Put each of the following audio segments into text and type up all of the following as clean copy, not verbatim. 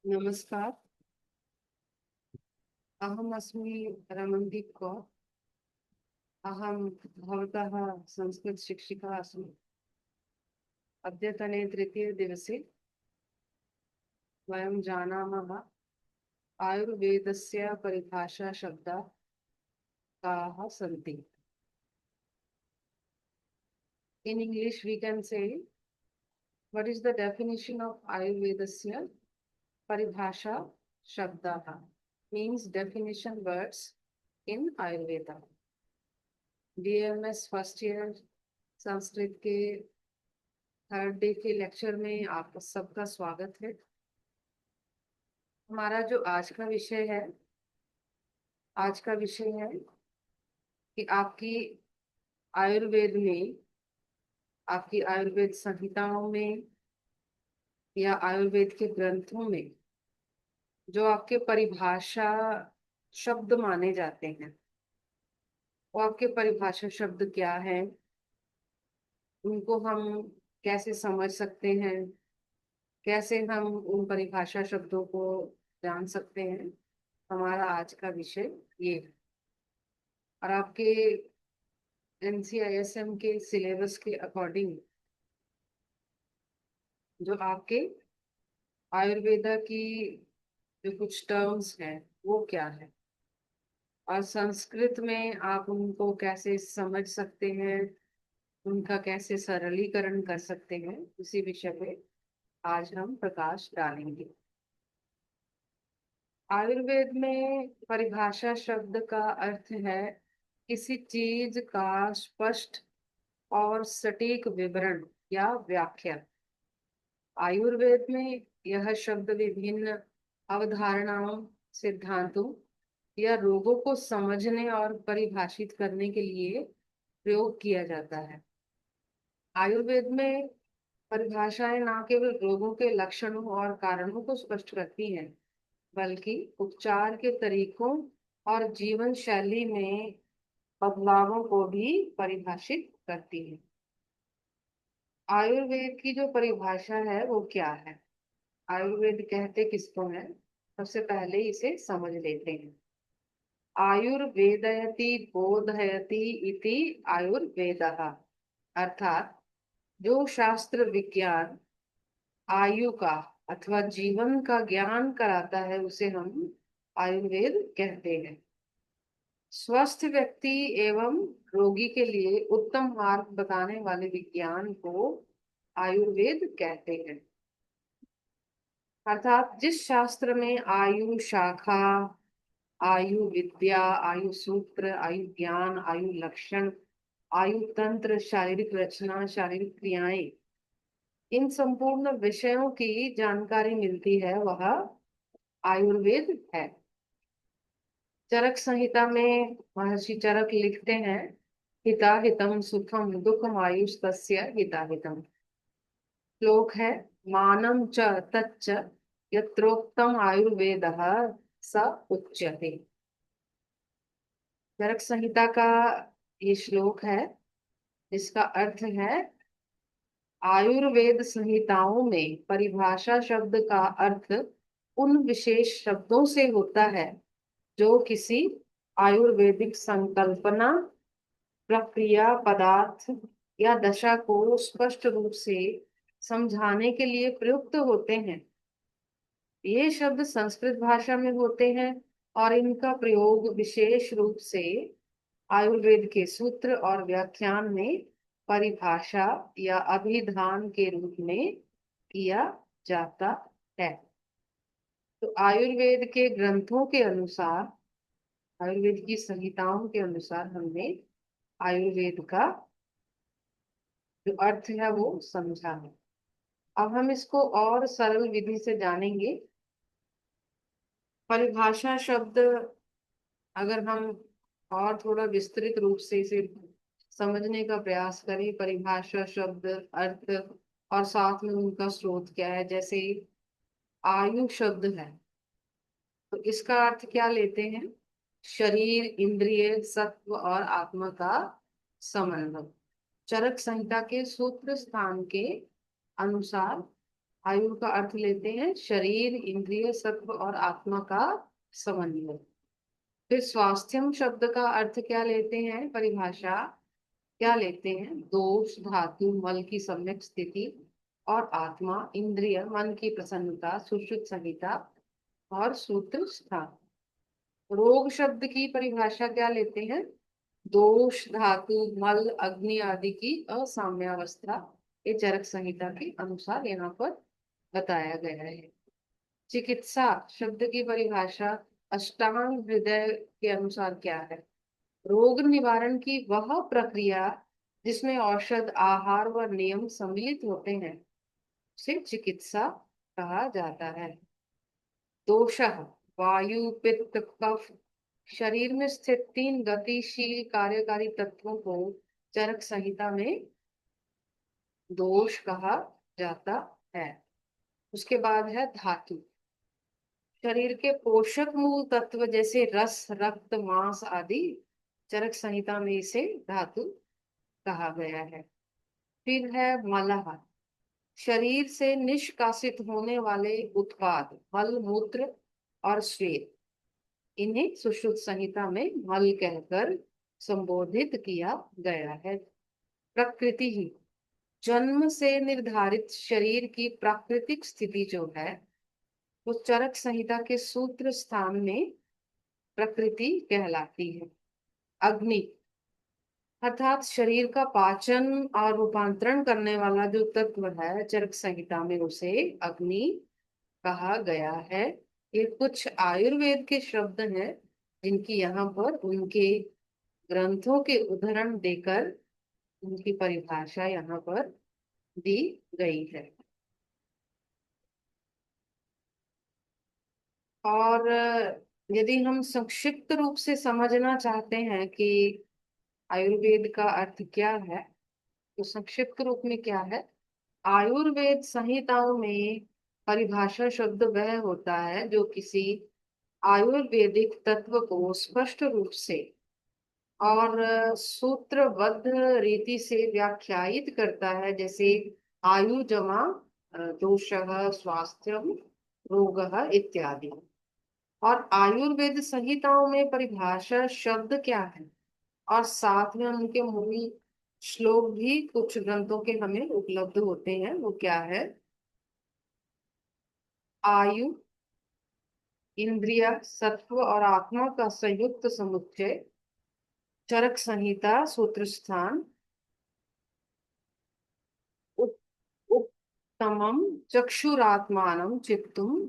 नमस्कार। अहम् अस्मि रमणदीप कौर। अहं भवतः संस्कृतशिक्षिका अस्मि। अद्यतने तृतीयदिवसे वयं जानामः आयुर्वेदस्य परिभाषाशब्दाः काः सन्ति। In English we can say what is the definition of Ayurvedasya paribhasha shabdaha, means definition words in Ayurveda। DMS first year Sanskrit के थर्ड डे के लेक्चर में आप सबका स्वागत है। हमारा जो आज का विषय है कि आयुर्वेद में आपकी आयुर्वेद संहिताओं में या आयुर्वेद के ग्रंथों में जो आपके परिभाषा शब्द माने जाते हैं, वो आपके परिभाषा शब्द क्या है, उनको हम कैसे समझ सकते हैं, कैसे हम उन परिभाषा शब्दों को जान सकते हैं। हमारा आज का विषय ये है। और आपके NCISM के सिलेबस के अकॉर्डिंग जो आपके आयुर्वेदा की जो कुछ टर्म्स हैं वो क्या है, और संस्कृत में आप उनको कैसे समझ सकते हैं, उनका कैसे सरलीकरण कर सकते हैं, इसी विषय पे आज हम प्रकाश डालेंगे। आयुर्वेद में परिभाषा शब्द का अर्थ है किसी चीज का स्पष्ट और सटीक विवरण या व्याख्या। आयुर्वेद में यह शब्द विभिन्न अवधारणाओं, सिद्धांतों या रोगों को समझने और परिभाषित करने के लिए प्रयोग किया जाता है। आयुर्वेद में परिभाषाएं न केवल रोगों के लक्षणों और कारणों को स्पष्ट करती हैं, बल्कि उपचार के तरीकों और जीवन शैली में बदलावों को भी परिभाषित करती है। आयुर्वेद की जो परिभाषा है वो क्या है, आयुर्वेद कहते किसको है, सबसे पहले इसे समझ लेते हैं। आयुर्वेदयति बोधयति इति आयुर्वेदः, अर्थात जो शास्त्र विज्ञान आयु का अथवा जीवन का ज्ञान कराता है उसे हम आयुर्वेद कहते हैं। स्वस्थ व्यक्ति एवं रोगी के लिए उत्तम मार्ग बताने वाले विज्ञान को आयुर्वेद कहते हैं। अर्थात जिस शास्त्र में आयु शाखा, आयु विद्या, आयु सूत्र, आयु ज्ञान, आयु लक्षण, आयु तंत्र, शारीरिक रचना, शारीरिक क्रियाएं, इन संपूर्ण विषयों की जानकारी मिलती है वह आयुर्वेद है। चरक संहिता में महर्षि चरक लिखते हैं, हिता हितम सुखम दुखम आयुस्तस्य हिता हितम। श्लोक है, मानम च तच्च यत्रोक्तम आयुर्वेदः स उच्यते। चरक संहिता का ये श्लोक है, जिसका अर्थ है आयुर्वेद संहिताओं में परिभाषा शब्द का अर्थ उन विशेष शब्दों से होता है जो किसी आयुर्वेदिक संकल्पना, प्रक्रिया, पदार्थ या दशा को स्पष्ट रूप से समझाने के लिए प्रयुक्त होते हैं। ये शब्द संस्कृत भाषा में होते हैं और इनका प्रयोग विशेष रूप से आयुर्वेद के सूत्र और व्याख्यान में परिभाषा या अभिधान के रूप में किया जाता है। तो आयुर्वेद के ग्रंथों के अनुसार, आयुर्वेद की संहिताओं के अनुसार हमने आयुर्वेद का जो अर्थ है वो समझा है। अब हम इसको और सरल विधि से जानेंगे। परिभाषा शब्द अगर हम और थोड़ा विस्तृत रूप से इसे समझने का प्रयास करें, परिभाषा शब्द अर्थ और साथ में उनका स्रोत क्या है, जैसे आयु शब्द है तो इसका अर्थ क्या लेते हैं, शरीर, इंद्रिय, सत्व और आत्मा का समन्वय। चरक संहिता के सूत्र स्थान के अनुसार आयु का अर्थ लेते हैं शरीर, इंद्रिय, सत्व और आत्मा का समन्वय। फिर स्वास्थ्यम शब्द का अर्थ क्या लेते हैं, परिभाषा क्या लेते हैं, दोष धातु मल की सम्यक स्थिति और आत्मा इंद्रिय मन की प्रसन्नता, सुश्रुत संहिता और सूत्र स्थान। रोग शब्द की परिभाषा क्या लेते हैं, दोष धातु मल अग्नि आदि की असाम्यावस्था। ये चरक संहिता के अनुसार यहाँ पर बताया गया है। चिकित्सा शब्द की परिभाषा अष्टांग हृदय के अनुसार क्या है, रोग निवारण की वह प्रक्रिया जिसमें औषध, आहार व नियम सम्मिलित होते हैं उसे चिकित्सा कहा जाता है। दोषः वायु पित्त कफ शरीर में स्थित तीन गतिशील कार्यकारी तत्वों को चरक संहिता में दोष कहा जाता है। उसके बाद है धातु, शरीर के पोषक मूल तत्व जैसे रस, रक्त, मांस आदि चरक संहिता में इसे धातु कहा गया है। फिर है मलः, शरीर से निष्कासित होने वाले उत्पाद, मल मूत्र और श्वेत, इन्हें सुश्रुत संहिता में मल कहकर संबोधित किया गया है। प्रकृति ही जन्म से निर्धारित शरीर की प्राकृतिक स्थिति जो है वो चरक संहिता के सूत्र स्थान में प्रकृति कहलाती है। अग्नि अर्थात शरीर का पाचन और रूपांतरण करने वाला जो तत्व है चरक संहिता में उसे अग्नि कहा गया है। ये कुछ आयुर्वेद के शब्द हैं जिनकी यहाँ पर उनके ग्रंथों के उदाहरण देकर उनकी परिभाषा यहाँ पर दी गई है। और यदि हम संक्षिप्त रूप से समझना चाहते हैं कि आयुर्वेद का अर्थ क्या है, तो संक्षिप्त रूप में क्या है, आयुर्वेद संहिताओं में परिभाषा शब्द वह होता है जो किसी आयुर्वेदिक तत्व को स्पष्ट रूप से और सूत्रबद्ध रीति से व्याख्यायित करता है, जैसे आयु जमा दोषः, स्वास्थ्यम, रोगः इत्यादि। और आयुर्वेद संहिताओं में परिभाषा शब्द क्या है और साथ में उनके मूल श्लोक भी कुछ ग्रंथों के हमें उपलब्ध होते हैं, वो क्या है, आयु, इंद्रिय, सत्व और आत्मा का संयुक्त समुच्चय चरक संहिता सूत्र स्थान उत्तमम चक्षुरात्मानं चित्तुम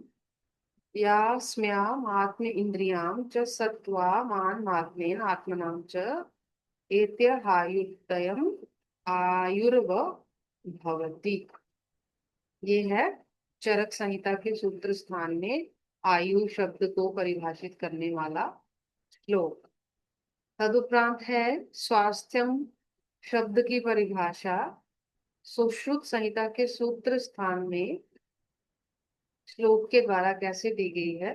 यास्म्याम आत्म इंद्रियां च सत्त्वामात्मेन आत्मनां च एत्यहायुक्तयम् आयुर्व भवति। ये है चरक संहिता के सूत्र स्थान में आयु शब्द को परिभाषित करने वाला श्लोक। तदुपरांत है स्वास्थ्यम शब्द की परिभाषा सुश्रुत संहिता के सूत्र स्थान में श्लोक के द्वारा कैसे दी गई है,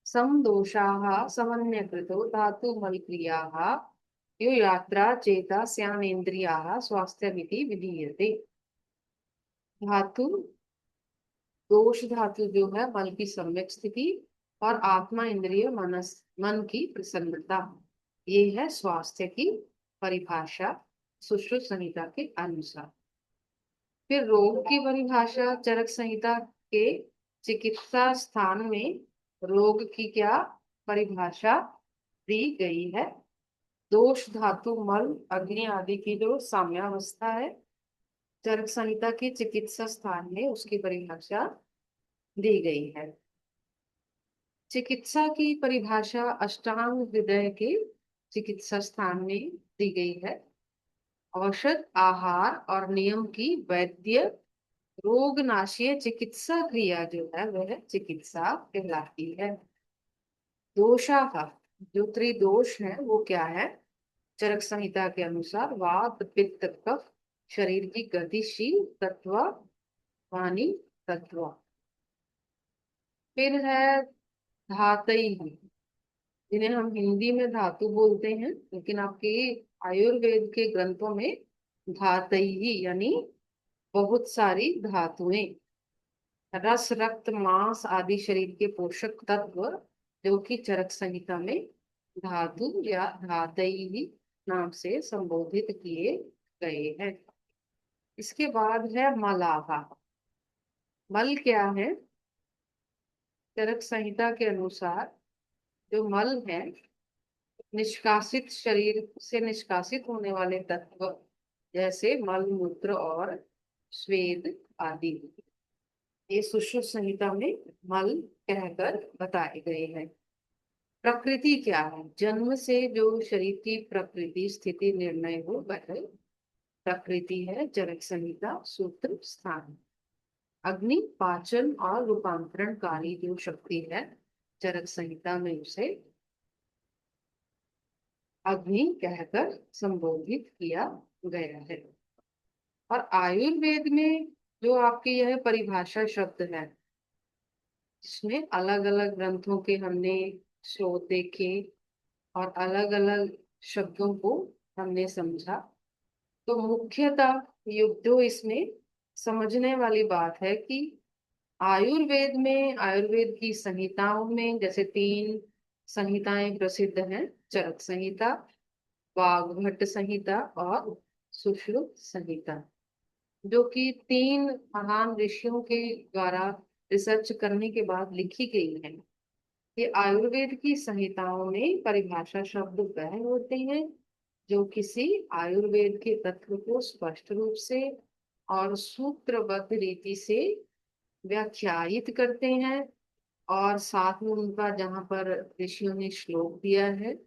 समदोषाः समन्यकृतो धातु मल क्रियाः यो यात्रा चेता स्यानेन्द्रियाः स्वास्थ्यमिति विधीयते। धातु दोष धातु जो है मल की सम्यक स्थिति और आत्मा इंद्रिय मन की प्रसन्नता, ये है स्वास्थ्य की परिभाषा सुश्रुत संहिता के अनुसार। फिर रोग की परिभाषा चरक संहिता के चिकित्सा स्थान में रोग की क्या परिभाषा दी गई है, दोष धातु मल अग्नि आदि की जो साम्यावस्था है चरक संहिता के चिकित्सा स्थान में उसकी परिभाषा दी गई है। चिकित्सा की परिभाषा अष्टांग हृदय के चिकित्सा स्थान में दी गई है। औषध, आहार और नियम की वैद्य रोग नाशीय चिकित्सा क्रिया जो है वह चिकित्सा कहलाती है। दोषा का जो त्रिदोष है वो क्या है, चरक संहिता के अनुसार वात पित्त कफ शरीर की गतिशील तत्व वाणी तत्व। फिर है धातई, जिन्हें हम हिंदी में धातु बोलते हैं लेकिन आपके आयुर्वेद के ग्रंथों में धातई यानी बहुत सारी धातुएं। रस, रक्त, मांस आदि शरीर के पोषक तत्व जो कि चरक संहिता में धातु या धातुई नाम से संबोधित किए गए हैं। इसके बाद है मलाहा। मल क्या है? चरक संहिता के अनुसार जो मल है, निष्कासित शरीर से निष्कासित होने वाले तत्व जैसे मल, मूत्र और स्वेद आदि, ये सुश्रुत संहिता में मल कहकर बताए गए हैं। प्रकृति क्या है? जन्म से जो शरीर की प्रकृति स्थिति निर्णय हो वह प्रकृति है। चरक संहिता सूत्र स्थान। अग्नि पाचन और रूपांतरणकारी जो शक्ति है, चरक संहिता में उसे अग्नि कहकर संबोधित किया गया है। और आयुर्वेद में जो आपके यह परिभाषा शब्द है, जिसमें अलग अलग ग्रंथों के हमने स्रोत देखे और अलग अलग शब्दों को हमने समझा, तो मुख्यतः जो इसमें समझने वाली बात है कि आयुर्वेद में, आयुर्वेद की संहिताओं में जैसे 3 संहिताएं प्रसिद्ध हैं, चरक संहिता, वाग्भट संहिता और सुश्रुत संहिता, जो कि 3 महान ऋषियों के द्वारा रिसर्च करने के बाद लिखी गई है। ये आयुर्वेद की संहिताओं में परिभाषा शब्द वह होते हैं जो किसी आयुर्वेद के तत्व को स्पष्ट रूप से और सूत्रबद्ध रीति से व्याख्यायित करते हैं, और साथ में उनका जहाँ पर ऋषियों ने श्लोक दिया है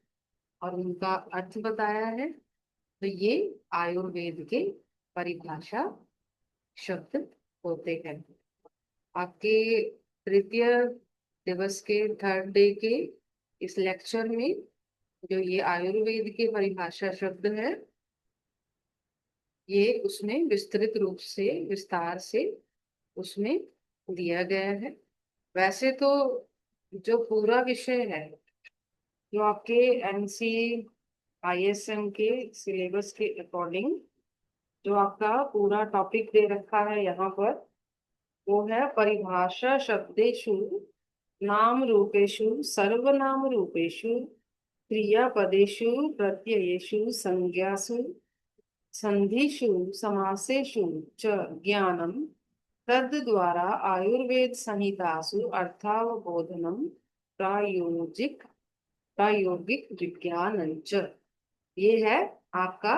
और उनका अर्थ बताया है, तो ये आयुर्वेद के परिभाषा शब्द होते हैं। आपके तृतीय दिवस के थर्ड डे के इस लेक्चर में जो ये आयुर्वेद के परिभाषा शब्द है, ये उसमें विस्तृत रूप से, विस्तार से उसमें दिया गया है। वैसे तो जो पूरा विषय है, जो आपके एनसी आईएसएम के सिलेबस के अकॉर्डिंग जो आपका पूरा टॉपिक दे रखा है यहाँ पर, वो है परिभाषा शब्देषु नाम रूपेषु सर्वनाम रूपेषु क्रियापदेषु प्रत्ययेषु संज्ञासु संधिषु समासेषु च ज्ञानम तद द्वारा आयुर्वेद संहितासु अर्थावबोधनम प्रायोगिक विज्ञान च। ये है आपका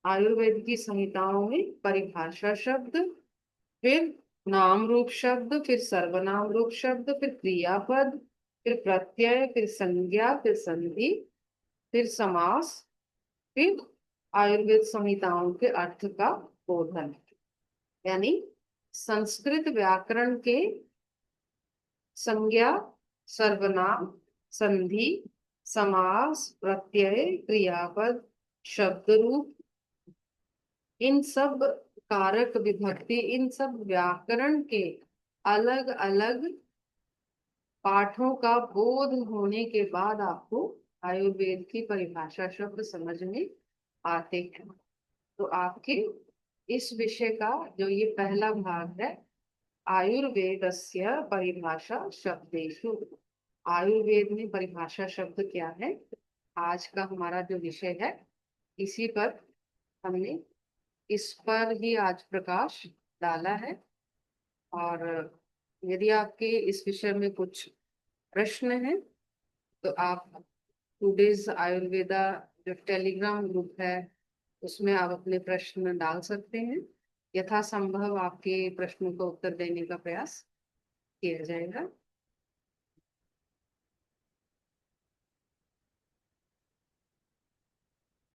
आयुर्वेद की संहिताओं में परिभाषा शब्द, फिर नाम रूप शब्द, फिर सर्वनाम रूप शब्द, फिर क्रियापद, फिर प्रत्यय, फिर संज्ञा, फिर संधि, फिर समास, फिर आयुर्वेद संहिताओं के अर्थ का बोधन। यानी संस्कृत व्याकरण के संज्ञा, सर्वनाम, संधि, समास, प्रत्यय, क्रियापद, शब्द रूप, इन सब कारक विभक्ति, इन सब व्याकरण के अलग अलग पाठों का बोध होने के बाद आपको आयुर्वेद की परिभाषा शब्द समझ में आते हैं। तो आपके इस विषय का जो ये पहला भाग है, आयुर्वेदस्य परिभाषा शब्देषु, आयुर्वेद में परिभाषा शब्द क्या है, आज का हमारा जो विषय है, इसी पर हमने इस पर ही आज प्रकाश डाला है। और यदि आपके इस विषय में कुछ प्रश्न है तो आप टूडेज आयुर्वेदा जो टेलीग्राम ग्रुप है उसमें आप अपने प्रश्न डाल सकते हैं। यथासंभव आपके प्रश्नों का उत्तर देने का प्रयास किया जाएगा।